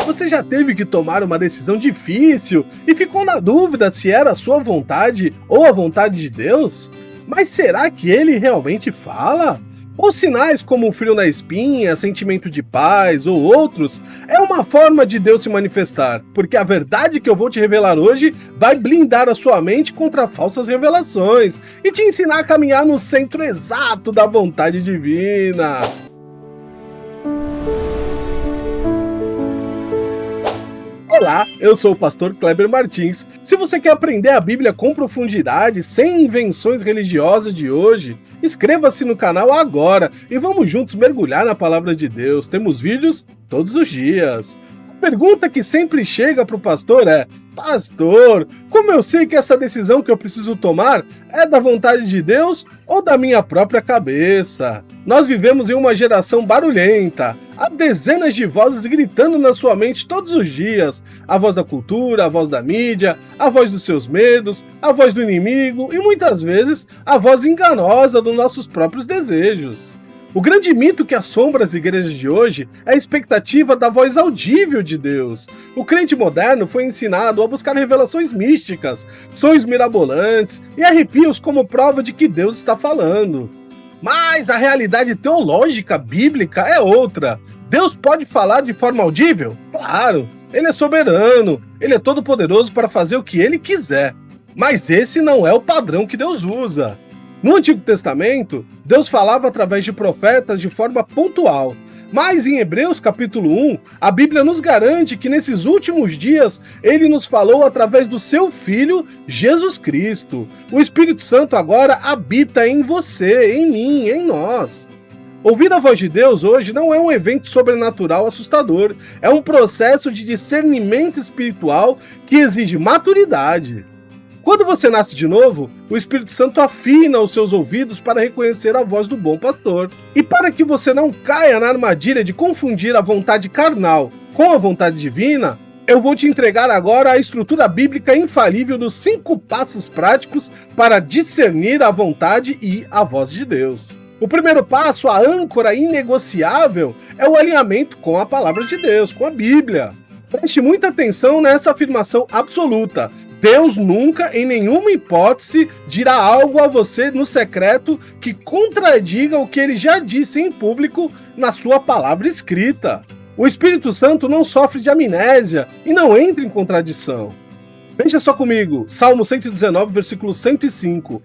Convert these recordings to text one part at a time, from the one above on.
Você já teve que tomar uma decisão difícil e ficou na dúvida se era a sua vontade ou a vontade de Deus? Mas será que ele realmente fala? Ou sinais como um frio na espinha, sentimento de paz ou outros, é uma forma de Deus se manifestar, porque a verdade que eu vou te revelar hoje vai blindar a sua mente contra falsas revelações e te ensinar a caminhar no centro exato da vontade divina. Olá, eu sou o pastor Kleber Martins. Se você quer aprender a Bíblia com profundidade, sem invenções religiosas de hoje, inscreva-se no canal agora e vamos juntos mergulhar na palavra de Deus. Temos vídeos todos os dias. A pergunta que sempre chega para o pastor é: pastor, como eu sei que essa decisão que eu preciso tomar é da vontade de Deus ou da minha própria cabeça? Nós vivemos em uma geração barulhenta. Há dezenas de vozes gritando na sua mente todos os dias. A voz da cultura, a voz da mídia, a voz dos seus medos, a voz do inimigo e muitas vezes a voz enganosa dos nossos próprios desejos. O grande mito que assombra as igrejas de hoje é a expectativa da voz audível de Deus. O crente moderno foi ensinado a buscar revelações místicas, sonhos mirabolantes e arrepios como prova de que Deus está falando. Mas a realidade teológica bíblica é outra. Deus pode falar de forma audível? Claro, ele é soberano, ele é todo-poderoso para fazer o que ele quiser. Mas esse não é o padrão que Deus usa. No Antigo Testamento, Deus falava através de profetas de forma pontual. Mas em Hebreus capítulo 1, a Bíblia nos garante que nesses últimos dias ele nos falou através do seu Filho, Jesus Cristo. O Espírito Santo agora habita em você, em mim, em nós. Ouvir a voz de Deus hoje não é um evento sobrenatural assustador, é um processo de discernimento espiritual que exige maturidade. Quando você nasce de novo, o Espírito Santo afina os seus ouvidos para reconhecer a voz do bom pastor. E para que você não caia na armadilha de confundir a vontade carnal com a vontade divina, eu vou te entregar agora a estrutura bíblica infalível dos 5 passos práticos para discernir a vontade e a voz de Deus. O primeiro passo, a âncora inegociável, é o alinhamento com a palavra de Deus, com a Bíblia. Preste muita atenção nessa afirmação absoluta. Deus nunca, em nenhuma hipótese, dirá algo a você no secreto que contradiga o que ele já disse em público na sua palavra escrita. O Espírito Santo não sofre de amnésia e não entra em contradição. Veja só comigo, Salmo 119, versículo 105.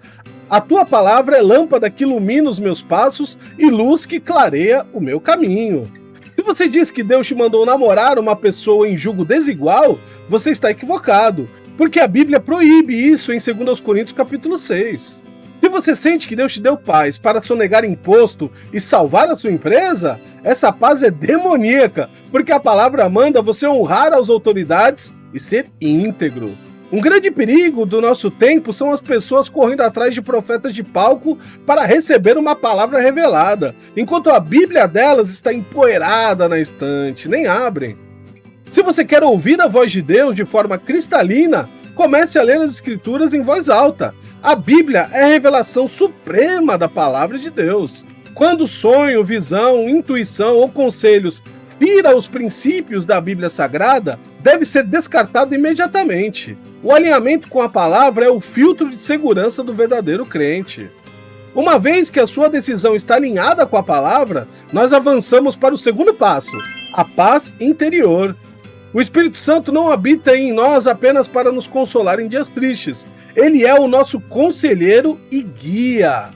A tua palavra é lâmpada que ilumina os meus passos e luz que clareia o meu caminho. Se você diz que Deus te mandou namorar uma pessoa em julgo desigual, você está equivocado, porque a Bíblia proíbe isso em 2 Coríntios capítulo 6. Se você sente que Deus te deu paz para sonegar imposto e salvar a sua empresa, essa paz é demoníaca, porque a palavra manda você honrar as autoridades e ser íntegro. Um grande perigo do nosso tempo são as pessoas correndo atrás de profetas de palco para receber uma palavra revelada, enquanto a Bíblia delas está empoeirada na estante, nem abrem. Se você quer ouvir a voz de Deus de forma cristalina, comece a ler as Escrituras em voz alta. A Bíblia é a revelação suprema da palavra de Deus. Quando sonho, visão, intuição ou conselhos fira os princípios da Bíblia Sagrada, deve ser descartado imediatamente. O alinhamento com a palavra é o filtro de segurança do verdadeiro crente. Uma vez que a sua decisão está alinhada com a palavra, nós avançamos para o segundo passo, a paz interior. O Espírito Santo não habita em nós apenas para nos consolar em dias tristes. Ele é o nosso conselheiro e guia.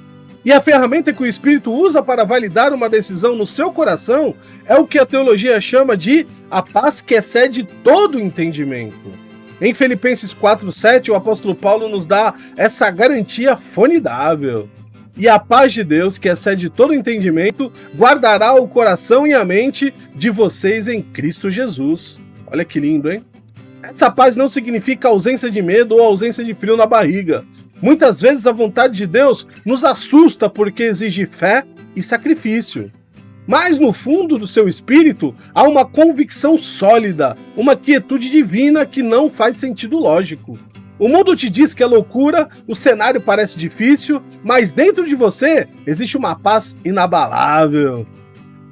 E a ferramenta que o Espírito usa para validar uma decisão no seu coração é o que a teologia chama de a paz que excede todo entendimento. Em Filipenses 4:7, o apóstolo Paulo nos dá essa garantia formidável. E a paz de Deus, que excede todo entendimento, guardará o coração e a mente de vocês em Cristo Jesus. Olha que lindo, hein? Essa paz não significa ausência de medo ou ausência de frio na barriga. Muitas vezes a vontade de Deus nos assusta porque exige fé e sacrifício. Mas no fundo do seu espírito há uma convicção sólida, uma quietude divina que não faz sentido lógico. O mundo te diz que é loucura, o cenário parece difícil, mas dentro de você existe uma paz inabalável.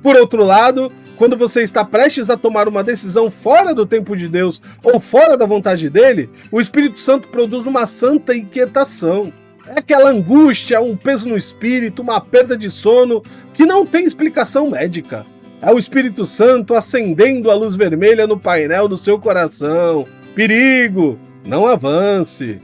Por outro lado, quando você está prestes a tomar uma decisão fora do tempo de Deus ou fora da vontade dele, o Espírito Santo produz uma santa inquietação. É aquela angústia, um peso no espírito, uma perda de sono que não tem explicação médica. É o Espírito Santo acendendo a luz vermelha no painel do seu coração. Perigo! Não avance!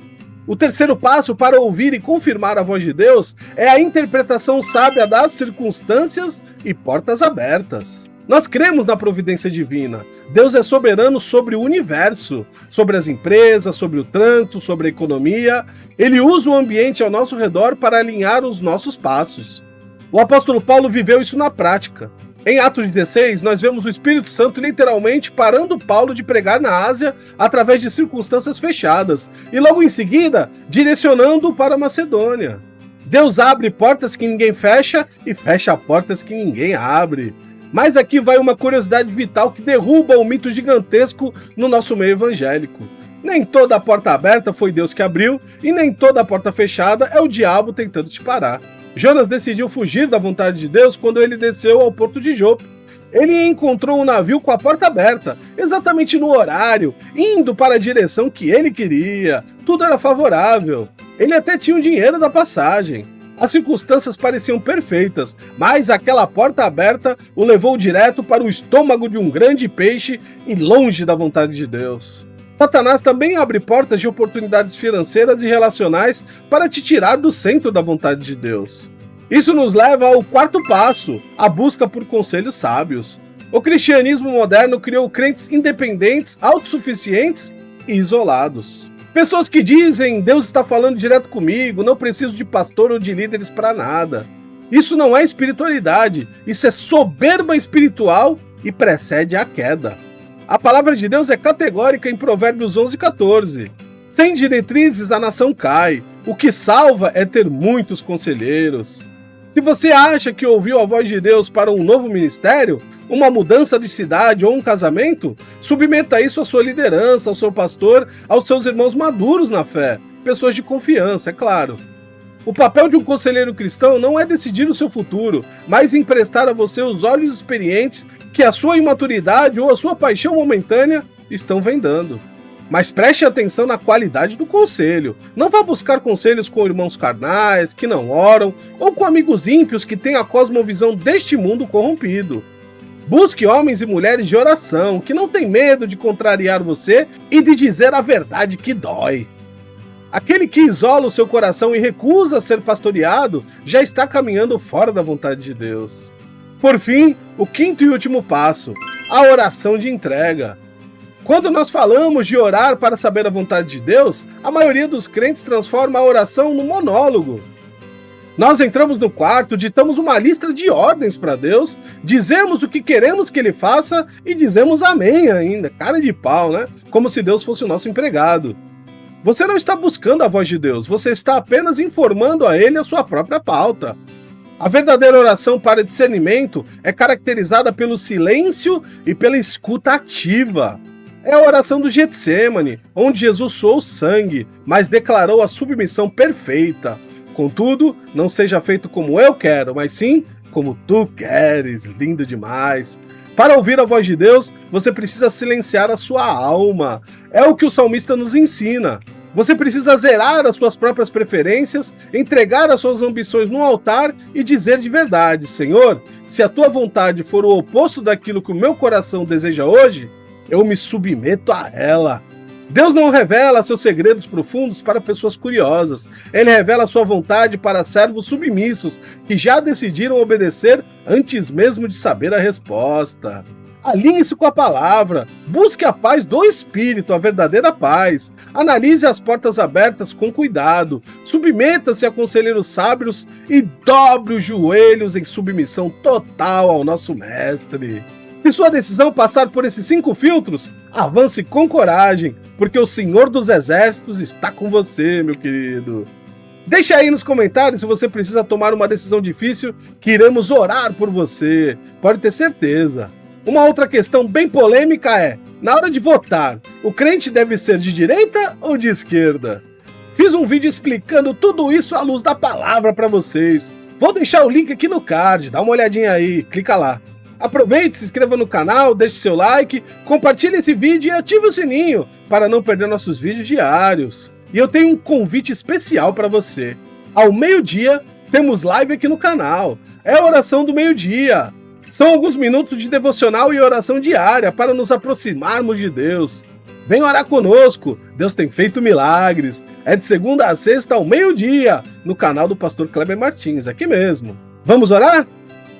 O terceiro passo para ouvir e confirmar a voz de Deus é a interpretação sábia das circunstâncias e portas abertas. Nós cremos na providência divina. Deus é soberano sobre o universo, sobre as empresas, sobre o trânsito, sobre a economia. Ele usa o ambiente ao nosso redor para alinhar os nossos passos. O apóstolo Paulo viveu isso na prática. Em Atos 16, nós vemos o Espírito Santo literalmente parando Paulo de pregar na Ásia através de circunstâncias fechadas e logo em seguida direcionando-o para a Macedônia. Deus abre portas que ninguém fecha e fecha portas que ninguém abre. Mas aqui vai uma curiosidade vital que derruba o mito gigantesco no nosso meio evangélico. Nem toda a porta aberta foi Deus que abriu e nem toda a porta fechada é o diabo tentando te parar. Jonas decidiu fugir da vontade de Deus quando ele desceu ao porto de Jope. Ele encontrou um navio com a porta aberta, exatamente no horário, indo para a direção que ele queria. Tudo era favorável. Ele até tinha o dinheiro da passagem. As circunstâncias pareciam perfeitas, mas aquela porta aberta o levou direto para o estômago de um grande peixe e longe da vontade de Deus. Satanás também abre portas de oportunidades financeiras e relacionais para te tirar do centro da vontade de Deus. Isso nos leva ao quarto passo, a busca por conselhos sábios. O cristianismo moderno criou crentes independentes, autossuficientes e isolados. Pessoas que dizem, Deus está falando direto comigo, não preciso de pastor ou de líderes para nada. Isso não é espiritualidade, isso é soberba espiritual e precede a queda. A palavra de Deus é categórica em Provérbios 11:14. Sem diretrizes a nação cai, o que salva é ter muitos conselheiros. Se você acha que ouviu a voz de Deus para um novo ministério, uma mudança de cidade ou um casamento, submeta isso à sua liderança, ao seu pastor, aos seus irmãos maduros na fé, pessoas de confiança, é claro. O papel de um conselheiro cristão não é decidir o seu futuro, mas emprestar a você os olhos experientes que a sua imaturidade ou a sua paixão momentânea estão vendando. Mas preste atenção na qualidade do conselho. Não vá buscar conselhos com irmãos carnais, que não oram, ou com amigos ímpios que têm a cosmovisão deste mundo corrompido. Busque homens e mulheres de oração, que não têm medo de contrariar você e de dizer a verdade que dói. Aquele que isola o seu coração e recusa ser pastoreado já está caminhando fora da vontade de Deus. Por fim, o quinto e último passo, a oração de entrega. Quando nós falamos de orar para saber a vontade de Deus, a maioria dos crentes transforma a oração num monólogo. Nós entramos no quarto, ditamos uma lista de ordens para Deus, dizemos o que queremos que Ele faça e dizemos amém ainda, cara de pau, né? Como se Deus fosse o nosso empregado. Você não está buscando a voz de Deus, você está apenas informando a Ele a sua própria pauta. A verdadeira oração para discernimento é caracterizada pelo silêncio e pela escuta ativa. É a oração do Getsêmani, onde Jesus suou sangue, mas declarou a submissão perfeita. Contudo, não seja feito como eu quero, mas sim como tu queres. Lindo demais. Para ouvir a voz de Deus, você precisa silenciar a sua alma. É o que o salmista nos ensina. Você precisa zerar as suas próprias preferências, entregar as suas ambições no altar e dizer de verdade, Senhor, se a tua vontade for o oposto daquilo que o meu coração deseja hoje, eu me submeto a ela. Deus não revela seus segredos profundos para pessoas curiosas. Ele revela sua vontade para servos submissos, que já decidiram obedecer antes mesmo de saber a resposta. Alinhe-se com a palavra, busque a paz do Espírito, a verdadeira paz. Analise as portas abertas com cuidado, submeta-se a conselheiros sábios e dobre os joelhos em submissão total ao nosso Mestre. Se sua decisão passar por esses 5 filtros, avance com coragem, porque o Senhor dos Exércitos está com você, meu querido. Deixe aí nos comentários se você precisa tomar uma decisão difícil, que iremos orar por você. Pode ter certeza. Uma outra questão bem polêmica é, na hora de votar, o crente deve ser de direita ou de esquerda? Fiz um vídeo explicando tudo isso à luz da palavra para vocês. Vou deixar o link aqui no card, dá uma olhadinha aí, clica lá. Aproveite, se inscreva no canal, deixe seu like, compartilhe esse vídeo e ative o sininho para não perder nossos vídeos diários. E eu tenho um convite especial para você. Ao meio-dia, temos live aqui no canal. É a oração do meio-dia. São alguns minutos de devocional e oração diária para nos aproximarmos de Deus. Vem orar conosco, Deus tem feito milagres. É de segunda a sexta ao meio-dia, no canal do Pastor Kleber Martins, aqui mesmo. Vamos orar?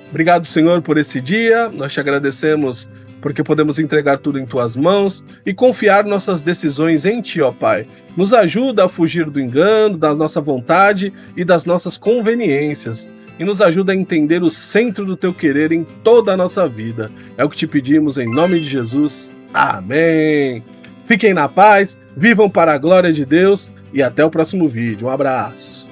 Obrigado, Senhor, por esse dia. Nós te agradecemos porque podemos entregar tudo em tuas mãos e confiar nossas decisões em ti, ó Pai. Nos ajuda a fugir do engano, da nossa vontade e das nossas conveniências. E nos ajuda a entender o centro do teu querer em toda a nossa vida. É o que te pedimos em nome de Jesus. Amém. Fiquem na paz, vivam para a glória de Deus e até o próximo vídeo. Um abraço.